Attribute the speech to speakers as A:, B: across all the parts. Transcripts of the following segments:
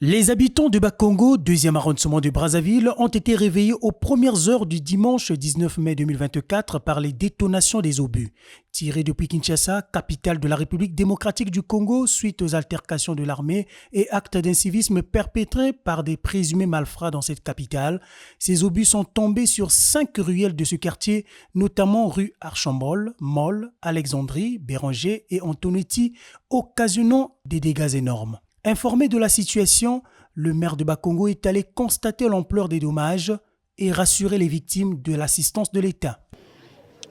A: Les habitants de Bakongo, deuxième arrondissement de Brazzaville, ont été réveillés aux premières heures du dimanche 19 mai 2024 par les détonations des obus. Tirés depuis Kinshasa, capitale de la République démocratique du Congo, suite aux altercations de l'armée et actes d'incivisme perpétrés par des présumés malfrats dans cette capitale, ces obus sont tombés sur 5 ruelles de ce quartier, notamment rue Archambault, Molle, Alexandrie, Béranger et Antonetti, occasionnant des dégâts énormes. Informé de la situation, le maire de Bakongo est allé constater l'ampleur des dommages et rassurer les victimes de l'assistance de l'État.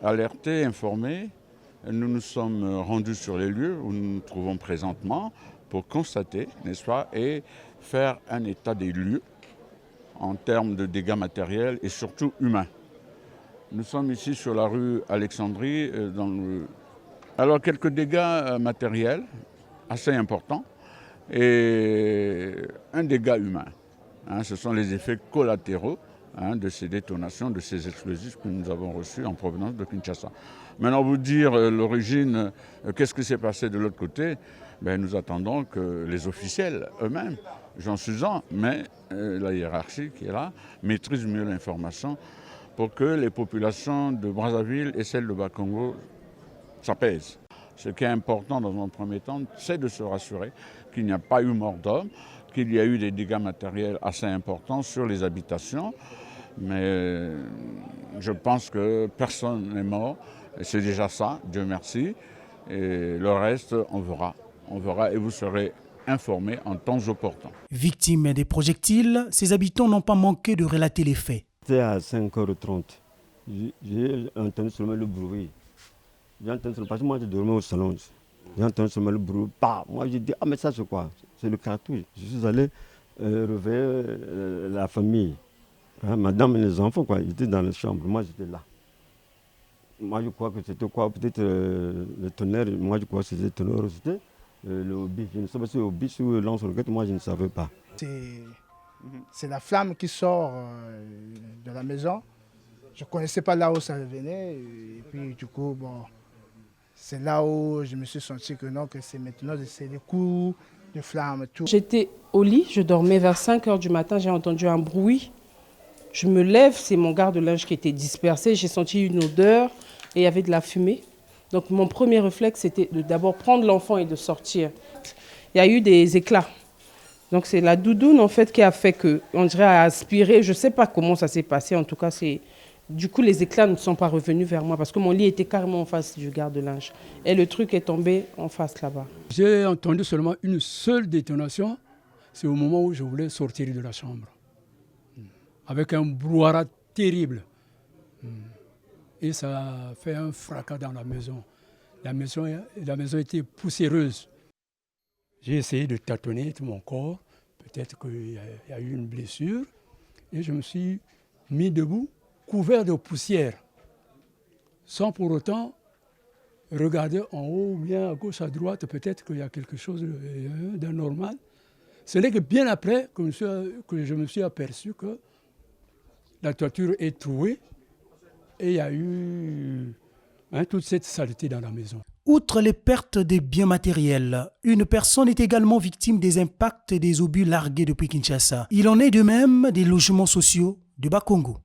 B: Alertés, informés, nous nous sommes rendus sur les lieux où nous nous trouvons présentement pour constater, n'est-ce pas, et faire un état des lieux en termes de dégâts matériels et surtout humains. Nous sommes ici sur la rue Alexandrie. Alors quelques dégâts matériels assez importants et un dégât humain. Ce sont les effets collatéraux de ces détonations, de ces explosifs que nous avons reçus en provenance de Kinshasa. Maintenant, vous dire l'origine, qu'est-ce qui s'est passé de l'autre côté, nous attendons que les officiels eux-mêmes, j'en suis un, mais la hiérarchie qui est là, maîtrise mieux l'information pour que les populations de Brazzaville et celles de Bakongo s'apaisent. Ce qui est important dans un premier temps, c'est de se rassurer qu'il n'y a pas eu mort d'homme, qu'il y a eu des dégâts matériels assez importants sur les habitations. Mais je pense que personne n'est mort. C'est déjà ça, Dieu merci. Et le reste, on verra. On verra et vous serez informés en temps opportun.
A: Victimes des projectiles, ces habitants n'ont pas manqué de relater les faits.
C: C'était à 5h30. J'ai entendu seulement le bruit. J'ai entendu seulement, parce que moi je dormais au salon. J'ai entendu seulement le bruit. Bah, moi j'ai dit, ah mais ça c'est quoi? C'est le cartouche. Je suis allé réveiller la famille. Madame et les enfants, quoi. Ils étaient dans la chambre. Moi j'étais là. Moi je crois que c'était quoi? Peut-être le tonnerre. Moi je crois que c'était le tonnerre. C'était le hobby. Je ne sais pas si le hobby ou le lance-roquette, moi je ne savais pas.
D: C'est la flamme qui sort de la maison. Je ne connaissais pas là où ça venait. Et puis du coup, bon, c'est là où je me suis senti que non, que c'est maintenant, c'est des coups de flamme.
E: J'étais au lit, je dormais vers 5h du matin, j'ai entendu un bruit. Je me lève, c'est mon garde-linge qui était dispersé. J'ai senti une odeur et il y avait de la fumée. Donc mon premier réflexe, c'était de d'abord prendre l'enfant et de sortir. Il y a eu des éclats. Donc c'est la doudoune en fait qui a fait que, on dirait, a aspiré. Je ne sais pas comment ça s'est passé. En tout cas, c'est du coup les éclats ne sont pas revenus vers moi parce que mon lit était carrément en face du garde-linge. Et le truc est tombé en face là-bas.
F: J'ai entendu seulement une seule détonation. C'est au moment où je voulais sortir de la chambre. Avec un brouhaha terrible. Et ça a fait un fracas dans la maison. La maison était poussiéreuse. J'ai essayé de tâtonner tout mon corps. Peut-être qu'il y a eu une blessure. Et je me suis mis debout, couvert de poussière, sans pour autant regarder en haut ou bien à gauche, à droite. Peut-être qu'il y a quelque chose d'anormal. Ce n'est que bien après que je me suis aperçu que la toiture est trouée et il y a eu toute cette saleté dans la maison.
A: Outre les pertes des biens matériels, une personne est également victime des impacts des obus largués depuis Kinshasa. Il en est de même des logements sociaux de Bakongo.